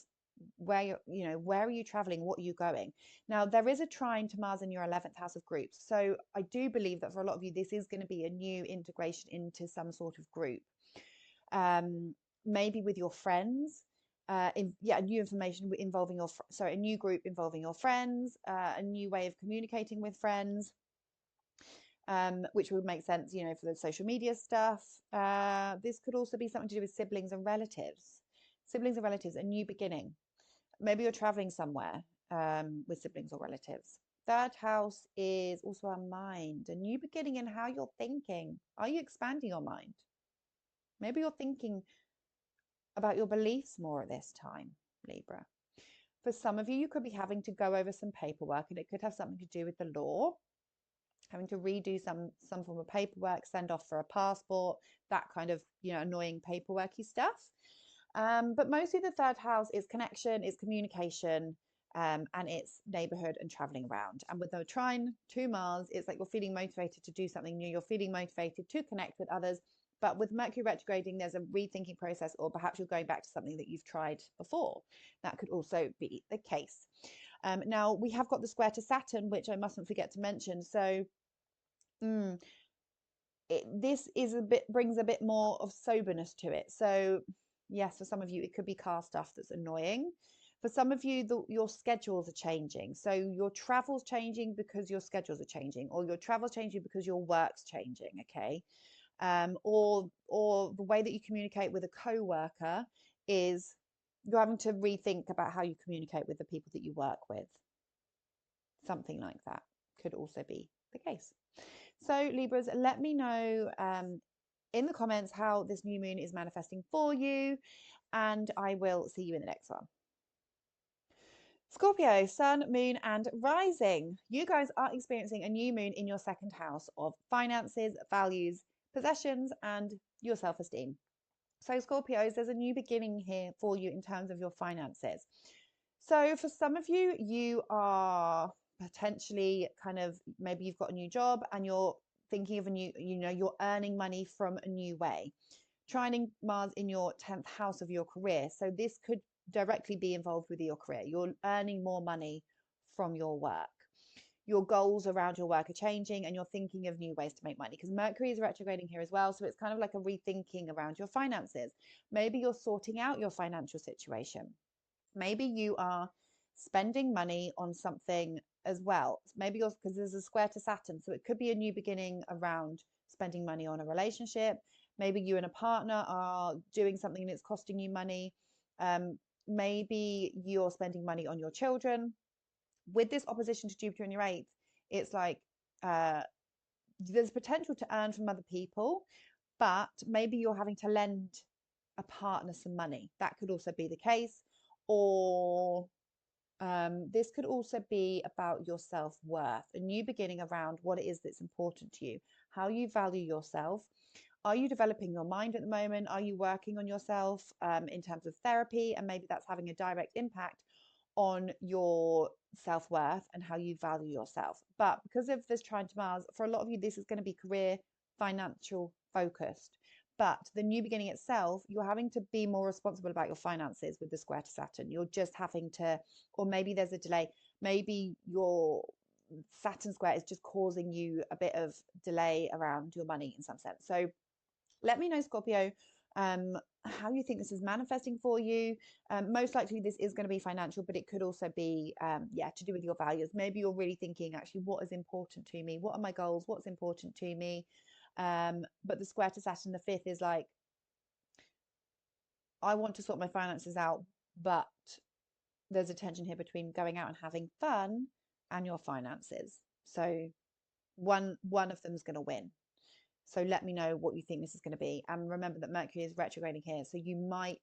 where you're, you know, where are you traveling? What are you going? Now, there is a trine to Mars in your 11th house of groups. So I do believe that for a lot of you, this is going to be a new integration into some sort of group. Maybe with your friends. New information involving a new group involving your friends, a new way of communicating with friends, which would make sense, you know, for the social media stuff. This could also be something to do with siblings and relatives. Siblings and relatives, a new beginning. Maybe you're traveling somewhere with siblings or relatives. Third house is also our mind, a new beginning in how you're thinking. Are you expanding your mind? Maybe you're thinking about your beliefs more at this time, Libra. For some of you, you could be having to go over some paperwork, and it could have something to do with the law, having to redo some form of paperwork, send off for a passport, that kind of, you know, annoying paperworky stuff. But mostly the third house is connection, is communication, and it's neighborhood and traveling around. And with the trine to Mars, it's like you're feeling motivated to do something new, you're feeling motivated to connect with others. But with Mercury retrograding, there's a rethinking process, or perhaps you're going back to something that you've tried before. That could also be the case. Now, we have got the square to Saturn, which I mustn't forget to mention. So this is brings a bit more of soberness to it. So yes, for some of you, it could be car stuff that's annoying. For some of you, your schedules are changing. So your travel's changing because your schedules are changing, or your travel's changing because your work's changing, okay? Or the way that you communicate with a co-worker is you're having to rethink about how you communicate with the people that you work with. Something like that could also be the case. So Libras, let me know in the comments how this new moon is manifesting for you, and I will see you in the next one. Scorpio, sun, moon, and rising. You guys are experiencing a new moon in your second house of finances, values, possessions, and your self-esteem. So Scorpios, there's a new beginning here for you in terms of your finances. So for some of you, you are potentially kind of, maybe you've got a new job and you're thinking of a new, you know, you're earning money from a new way. Trining Mars in your 10th house of your career. So this could directly be involved with your career. You're earning more money from your work. Your goals around your work are changing and you're thinking of new ways to make money, because Mercury is retrograding here as well. So it's kind of like a rethinking around your finances. Maybe you're sorting out your financial situation. Maybe you are spending money on something as well. Maybe you're, because there's a square to Saturn. So it could be a new beginning around spending money on a relationship. Maybe you and a partner are doing something that's costing you money. Maybe you're spending money on your children. With this opposition to Jupiter in your 8th, it's like there's potential to earn from other people, but maybe you're having to lend a partner some money. That could also be the case. Or this could also be about your self-worth, a new beginning around what it is that's important to you, how you value yourself. Are you developing your mind at the moment? Are you working on yourself in terms of therapy? And maybe that's having a direct impact on your self-worth and how you value yourself. But because of this trine to Mars, for a lot of you, this is going to be career, financial focused. But the new beginning itself, you're having to be more responsible about your finances with the square to Saturn. You're just having to, or maybe there's a delay. Maybe your Saturn square is just causing you a bit of delay around your money in some sense. So let me know, Scorpio, how you think this is manifesting for you. Most likely this is going to be financial, but it could also be, to do with your values. Maybe you're really thinking, actually, what is important to me? What are my goals? What's important to me? But the square to Saturn, the fifth, is like, I want to sort my finances out, but there's a tension here between going out and having fun and your finances. So one of them is going to win. So let me know what you think this is going to be. And remember that Mercury is retrograding here. So you might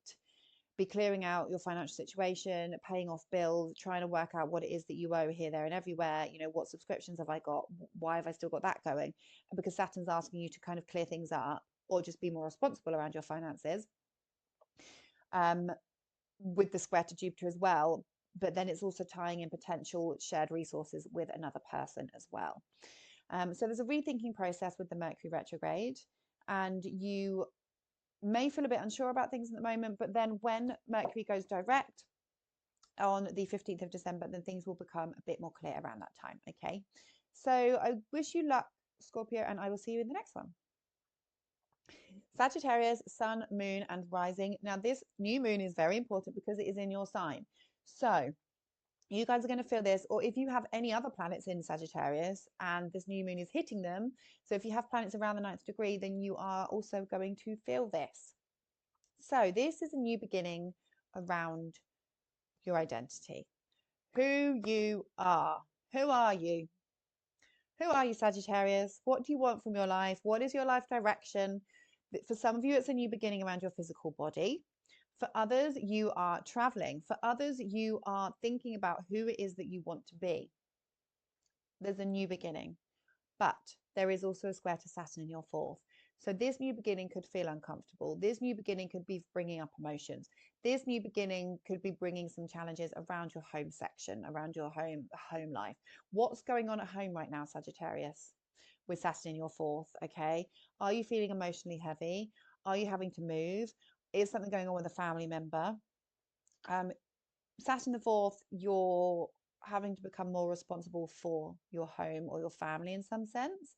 be clearing out your financial situation, paying off bills, trying to work out what it is that you owe here, there, and everywhere. You know, what subscriptions have I got? Why have I still got that going? And because Saturn's asking you to kind of clear things up or just be more responsible around your finances, with the square to Jupiter as well. But then it's also tying in potential shared resources with another person as well. So there's a rethinking process with the Mercury retrograde, and you may feel a bit unsure about things at the moment, but then when Mercury goes direct on the 15th of December, then things will become a bit more clear around that time. Okay, so I wish you luck, Scorpio, and I will see you in the next one. Sagittarius, Sun, Moon, and Rising. Now, this new moon is very important because it is in your sign. So you guys are going to feel this, or if you have any other planets in Sagittarius and this new moon is hitting them, so if you have planets around the 9th degree, then you are also going to feel this. So this is a new beginning around your identity, who you are. Who are you? Who are you, Sagittarius? What do you want from your life? What is your life direction? For some of you, it's a new beginning around your physical body. For others, you are traveling. For others, you are thinking about who it is that you want to be. There's a new beginning, but there is also a square to Saturn in your fourth. So this new beginning could feel uncomfortable. This new beginning could be bringing up emotions. This new beginning could be bringing some challenges around your home section, around your home life. What's going on at home right now, Sagittarius, with Saturn in your fourth? Okay. Are you feeling emotionally heavy? Are you having to move? Is something going on with a family member? Saturn the fourth, you're having to become more responsible for your home or your family in some sense.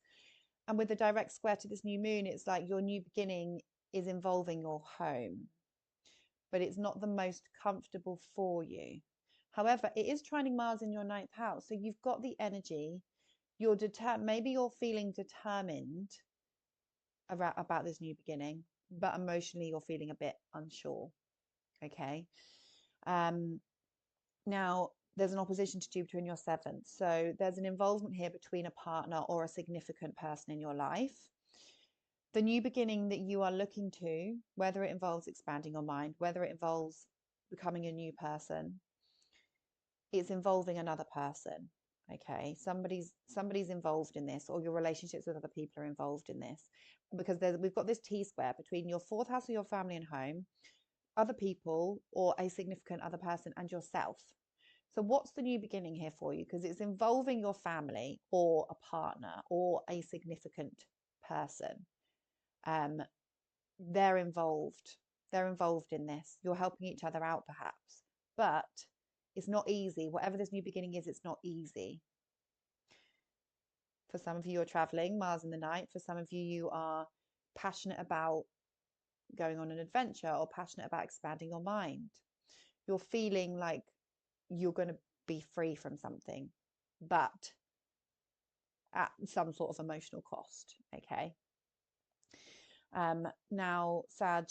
And with the direct square to this new moon, it's like your new beginning is involving your home, but it's not the most comfortable for you. However, it is trining Mars in your 9th house. So you've got the energy. You're determined. Maybe you're feeling determined about this new beginning, but emotionally you're feeling a bit unsure. Okay. Now, there's an opposition to Jupiter in your 7th. So there's an involvement here between a partner or a significant person in your life. The new beginning that you are looking to, whether it involves expanding your mind, whether it involves becoming a new person, it's involving another person. Okay, somebody's involved in this, or your relationships with other people are involved in this, because we've got this T square between your 4th house of your family and home, other people, or a significant other person, and yourself. So what's the new beginning here for you? Because it's involving your family or a partner or a significant person. They're involved. They're involved in this. You're helping each other out, perhaps, but it's not easy. Whatever this new beginning is, it's not easy. For some of you, you're traveling, Mars in the 9th. For some of you, you are passionate about going on an adventure or passionate about expanding your mind. You're feeling like you're going to be free from something, but at some sort of emotional cost. Okay. Now, Sag,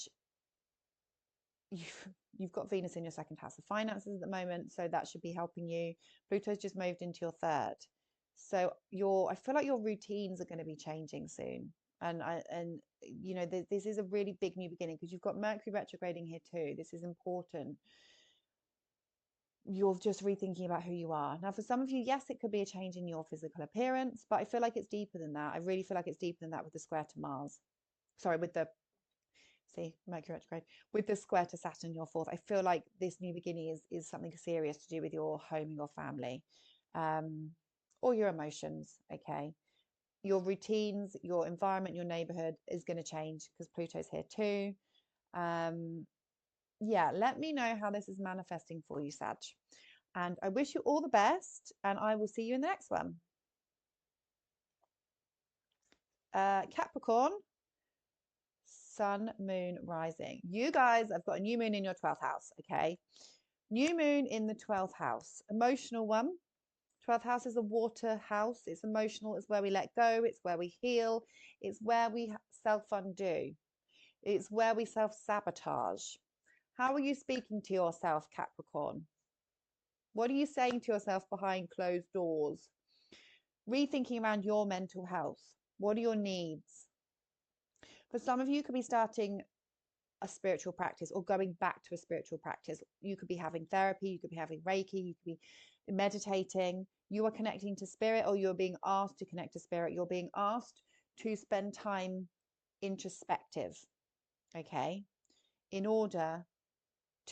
you've got Venus in your 2nd house of finances at the moment, so that should be helping you. Pluto's just moved into your 3rd. So I feel like your routines are going to be changing soon. And you know, this is a really big new beginning because you've got Mercury retrograding here too. This is important. You're just rethinking about who you are. Now, for some of you, yes, it could be a change in your physical appearance, but I feel like it's deeper than that. I really feel like it's deeper than that with the square to Mars. Sorry, with the, see, Mercury retrograde, with the square to Saturn, your fourth. I feel like this new beginning is something serious to do with your home and your family, or your emotions, okay? Your routines, your environment, your neighborhood is going to change because Pluto's here too. Yeah, let me know how this is manifesting for you, Sag. And I wish you all the best, and I will see you in the next one. Capricorn, Sun, Moon, Rising. You guys, I've got a new moon in your 12th house, okay? New moon in the 12th house, emotional one. 12th house is a water house. It's emotional. It's where we let go. It's where we heal. It's where we self-undo. It's where we self-sabotage. How are you speaking to yourself, Capricorn? What are you saying to yourself behind closed doors? Rethinking around your mental health. What are your needs? For some of you, could be starting a spiritual practice or going back to a spiritual practice. You could be having therapy. You could be having Reiki. You could be meditating. You are connecting to spirit, or you're being asked to connect to spirit. You're being asked to spend time introspective, okay, in order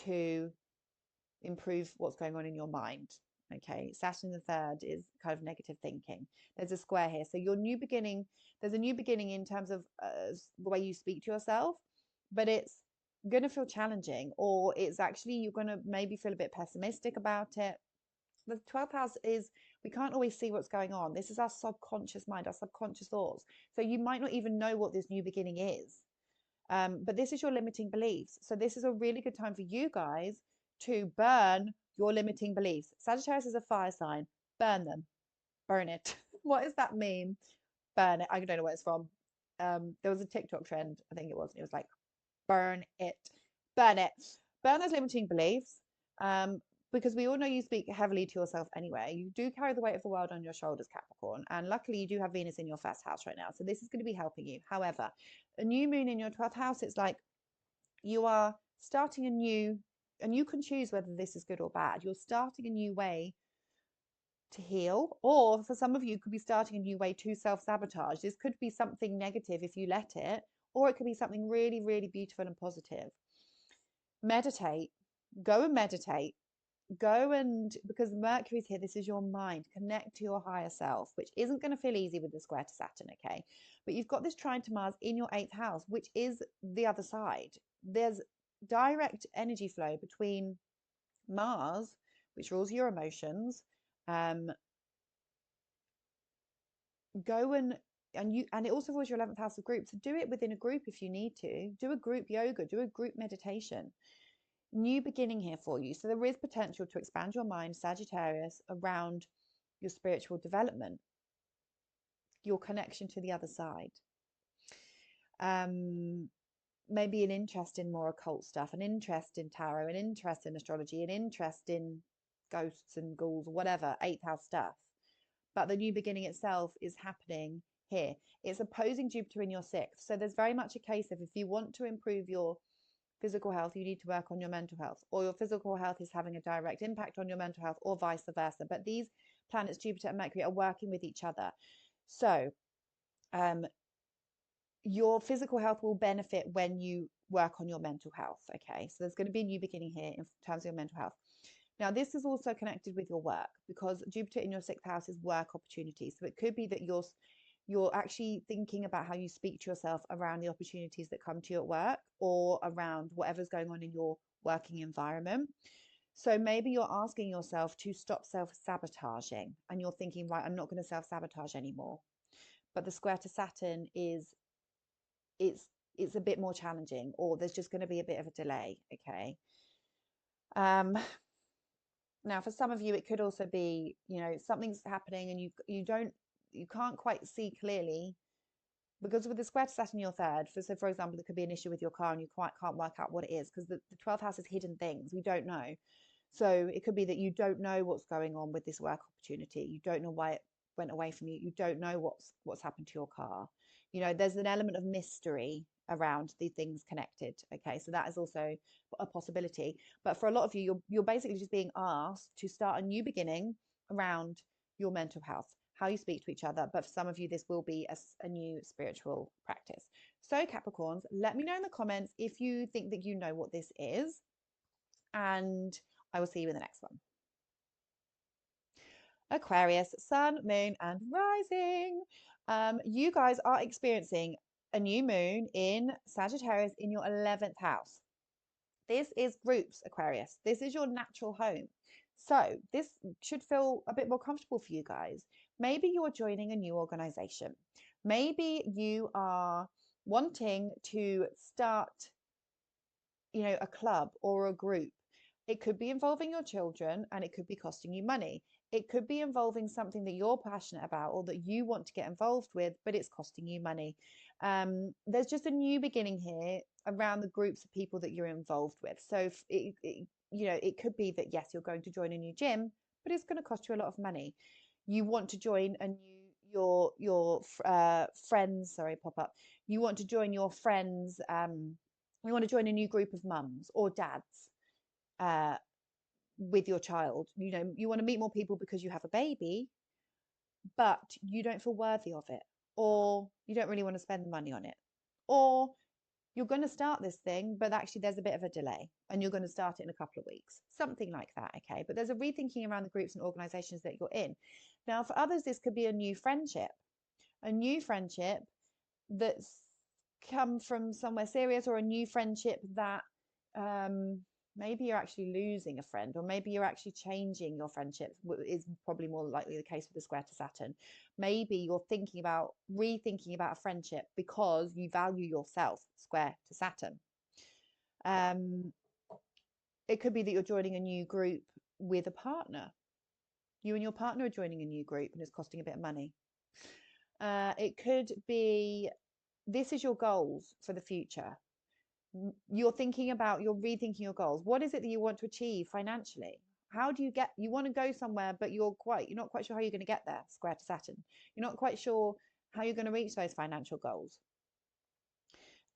to improve what's going on in your mind. Okay, Saturn the third is kind of negative thinking. There's a square here, so your new beginning, there's a new beginning in terms of the way you speak to yourself, but it's going to feel challenging, or it's actually you're going to maybe feel a bit pessimistic about it. The 12th house is, we can't always see what's going on. This is our subconscious mind, our subconscious thoughts. So you might not even know what this new beginning is. But this is your limiting beliefs. So this is a really good time for you guys to burn your limiting beliefs. Sagittarius is a fire sign. Burn them. Burn it. What does that mean? Burn it. I don't know where it's from. There was a TikTok trend, I think it was. It was like, burn it. Burn it. Burn those limiting beliefs. Because we all know you speak heavily to yourself anyway. You do carry the weight of the world on your shoulders, Capricorn. And luckily, you do have Venus in your first house right now. So this is going to be helping you. However, a new moon in your 12th house, it's like you are starting a new, and you can choose whether this is good or bad. You're starting a new way to heal, or for some of you, could be starting a new way to self-sabotage. This could be something negative if you let it, or it could be something really, really beautiful and positive. Meditate. Go and meditate. Go and, because Mercury's here, this is your mind. Connect to your higher self, which isn't going to feel easy with the square to Saturn, okay? But you've got this trine to Mars in your 8th house, which is the other side. There's direct energy flow between Mars, which rules your emotions. Go and it also rules your 11th house of groups. So do it within a group if you need to. Do a group yoga, do a group meditation. New beginning here for you. So there is potential to expand your mind, Sagittarius, around your spiritual development, your connection to the other side. Maybe an interest in more occult stuff, an interest in tarot, an interest in astrology, an interest in ghosts and ghouls, whatever, 8th house stuff. But the new beginning itself is happening here. It's opposing Jupiter in your 6th. So there's very much a case of if you want to improve your physical health, you need to work on your mental health, or your physical health is having a direct impact on your mental health, or vice versa. But these planets, Jupiter and Mercury, are working with each other. So your physical health will benefit when you work on your mental health. Okay, so there's going to be a new beginning here in terms of your mental health. Now, this is also connected with your work, because Jupiter in your 6th house is work opportunities. So it could be that you're actually thinking about how you speak to yourself around the opportunities that come to you at work, or around whatever's going on in your working environment. So maybe you're asking yourself to stop self-sabotaging, and you're thinking, right, I'm not going to self-sabotage anymore. But the square to Saturn it's a bit more challenging, or there's just going to be a bit of a delay. Okay. Now, for some of you, it could also be, you know, something's happening and you can't quite see clearly, because with the square to Saturn, your third. So, for example, there could be an issue with your car and you quite can't work out what it is, because the 12th house is hidden things. We don't know. So it could be that you don't know what's going on with this work opportunity. You don't know why it went away from you. You don't know what's happened to your car. You know, there's an element of mystery around the things connected. Okay, so that is also a possibility. But for a lot of you, you're basically just being asked to start a new beginning around your mental health, how you speak to each other. But for some of you, this will be a new spiritual practice. So Capricorns, let me know in the comments if you think that you know what this is, and I will see you in the next one. Aquarius, sun, moon, and rising. You guys are experiencing a new moon in Sagittarius in your 11th house. This is groups, Aquarius. This is your natural home. So this should feel a bit more comfortable for you guys. Maybe you're joining a new organization. Maybe you are wanting to start, you know, a club or a group. It could be involving your children and it could be costing you money. It could be involving something that you're passionate about or that you want to get involved with, but it's costing you money. There's just a new beginning here around the groups of people that you're involved with. So you know, it could be that, yes, you're going to join a new gym, but it's going to cost you a lot of money. You want to join a new, your friends, sorry, pop up. You want to join your friends, you want to join a new group of mums or dads with your child. You know, you want to meet more people because you have a baby, but you don't feel worthy of it, or you don't really want to spend the money on it, or you're going to start this thing, but actually there's a bit of a delay and you're going to start it in a couple of weeks, something like that. Okay, but there's a rethinking around the groups and organizations that you're in. Now, for others, this could be a new friendship that's come from somewhere serious, or a new friendship that maybe you're actually losing a friend, or maybe you're actually changing your friendship, is probably more likely the case with the square to Saturn. Maybe you're rethinking about a friendship because you value yourself, square to Saturn. It could be that you're joining a new group with a partner. You and your partner are joining a new group and it's costing a bit of money. It could be this is your goals for the future. You're rethinking your goals. What is it that you want to achieve financially? How do you want to go somewhere, but you're not quite sure how you're going to get there, square to Saturn. You're not quite sure how you're going to reach those financial goals.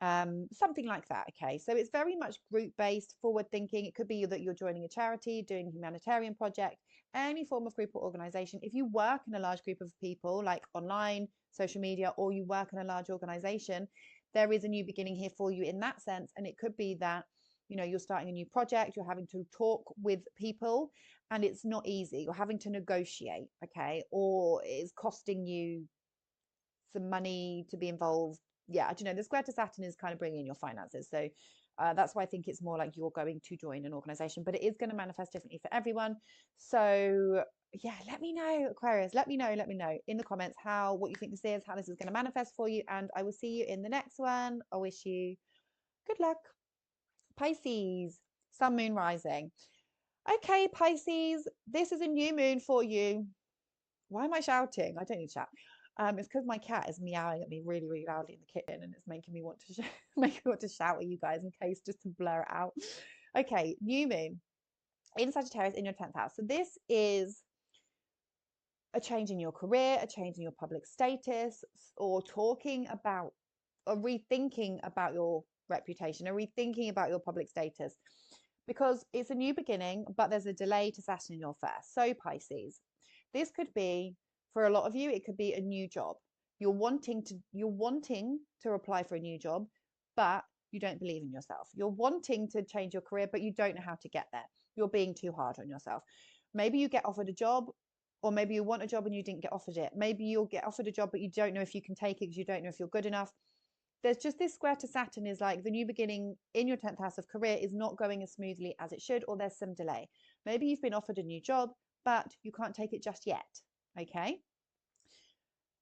Something like that. Okay, so it's very much group-based, forward thinking. It could be that you're joining a charity, doing a humanitarian project, any form of group or organization. If you work in a large group of people, like online, social media, or you work in a large organization, there is a new beginning here for you in that sense. And it could be that, you know, you're starting a new project, you're having to talk with people and it's not easy. You're having to negotiate, okay, or it's costing you some money to be involved. Yeah, I don't know. The square to Saturn is kind of bringing in your finances. So that's why I think it's more like you're going to join an organization, but it is going to manifest differently for everyone. So yeah, let me know, Aquarius. Let me know in the comments what you think this is, how this is going to manifest for you. And I will see you in the next one. I wish you good luck. Pisces, sun, moon, rising. Okay, Pisces, this is a new moon for you. Why am I shouting? I don't need to shout. It's because my cat is meowing at me really, really loudly in the kitchen, and it's making me want to shout at you guys in case, just to blur it out. Okay, new moon in Sagittarius in your 10th house. So this is a change in your career, a change in your public status, or rethinking about your reputation, or rethinking about your public status, because it's a new beginning, but there's a delay to Saturn in your first. So Pisces, this could be, for a lot of you, it could be a new job. You're wanting to apply for a new job, but you don't believe in yourself. You're wanting to change your career, but you don't know how to get there. You're being too hard on yourself. Maybe you get offered a job, or maybe you want a job and you didn't get offered it. Maybe you'll get offered a job, but you don't know if you can take it because you don't know if you're good enough. There's just this square to Saturn is like the new beginning in your 10th house of career is not going as smoothly as it should, or there's some delay. Maybe you've been offered a new job, but you can't take it just yet. Okay.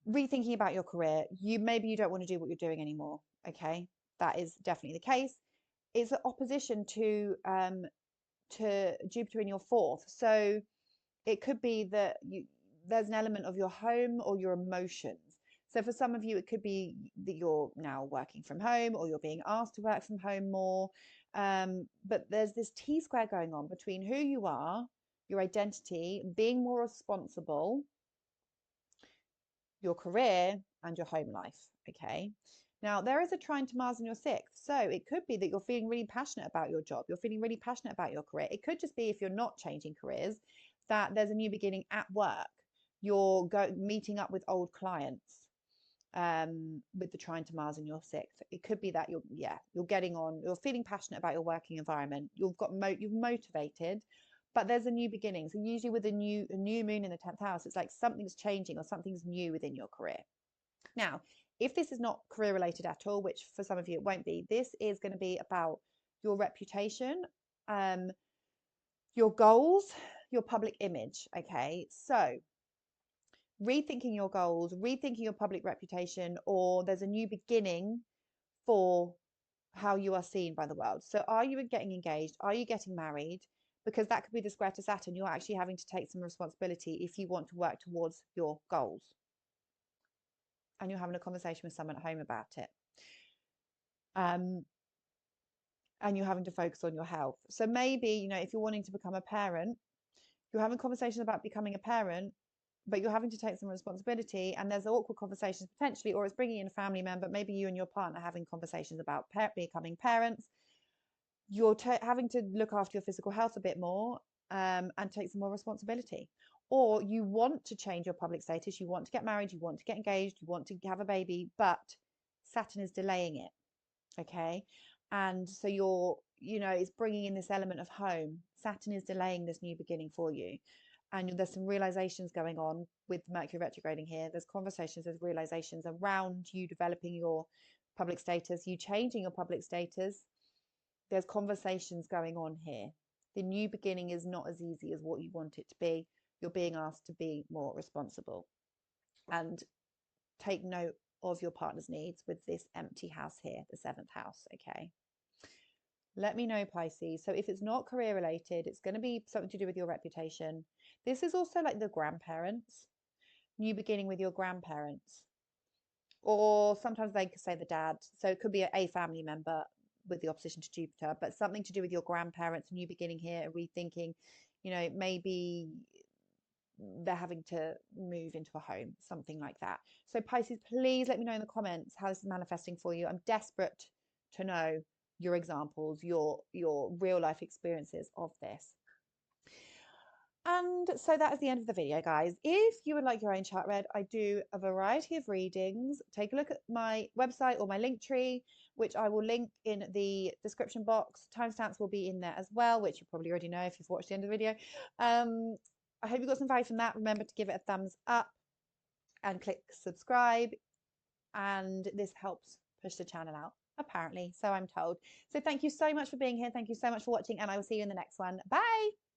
Rethinking about your career. Maybe you don't want to do what you're doing anymore. Okay. That is definitely the case. It's an opposition to Jupiter in your 4th. So it could be that there's an element of your home or your emotions. So for some of you, it could be that you're now working from home, or you're being asked to work from home more. But there's this T-square going on between who you are, your identity, being more responsible, your career and your home life. Okay. Now, there is a trine to Mars in your sixth. So it could be that you're feeling really passionate about your job. You're feeling really passionate about your career. It could just be, if you're not changing careers, that there's a new beginning at work. You're meeting up with old clients with the trine to Mars in your sixth. It could be that you're getting on, you're feeling passionate about your working environment. You've motivated, but there's a new beginning. So usually with a new moon in the 10th house, it's like something's changing or something's new within your career. Now, if this is not career related at all, which for some of you it won't be, this is going to be about your reputation, your goals, your public image. Okay, so rethinking your goals, rethinking your public reputation, or there's a new beginning for how you are seen by the world. So are you getting engaged? Are you getting married? Because that could be the square to Saturn. You're actually having to take some responsibility if you want to work towards your goals. And you're having a conversation with someone at home about it. And you're having to focus on your health. So maybe, you know, if you're wanting to become a parent, you're having conversations about becoming a parent, but you're having to take some responsibility, and there's awkward conversations potentially, or it's bringing in a family member. Maybe you and your partner having conversations about becoming parents. You're having to look after your physical health a bit more and take some more responsibility. Or you want to change your public status, you want to get married, you want to get engaged, you want to have a baby, but Saturn is delaying it. Okay. And so it's bringing in this element of home. Saturn is delaying this new beginning for you. And there's some realizations going on with Mercury retrograding here. There's conversations, there's realizations around you developing your public status, you changing your public status. There's conversations going on here. The new beginning is not as easy as what you want it to be. You're being asked to be more responsible and take note of your partner's needs with this empty house here, the 7th house. Okay. Let me know, Pisces. So if it's not career related, it's going to be something to do with your reputation. This is also like the grandparents, new beginning with your grandparents, or sometimes they could say the dad. So it could be a family member with the opposition to Jupiter, but something to do with your grandparents, new beginning here, rethinking, maybe they're having to move into a home, something like that. So Pisces, please let me know in the comments how this is manifesting for you. I'm desperate to know your examples, your real life experiences of this. And so that is the end of the video, guys. If you would like your own chart read, I do a variety of readings. Take a look at my website or my link tree, which I will link in the description box. Timestamps will be in there as well, which you probably already know if you've watched the end of the video. I hope you got some value from that. Remember to give it a thumbs up and click subscribe. And this helps push the channel out, apparently. So I'm told. So thank you so much for being here. Thank you so much for watching. And I will see you in the next one. Bye.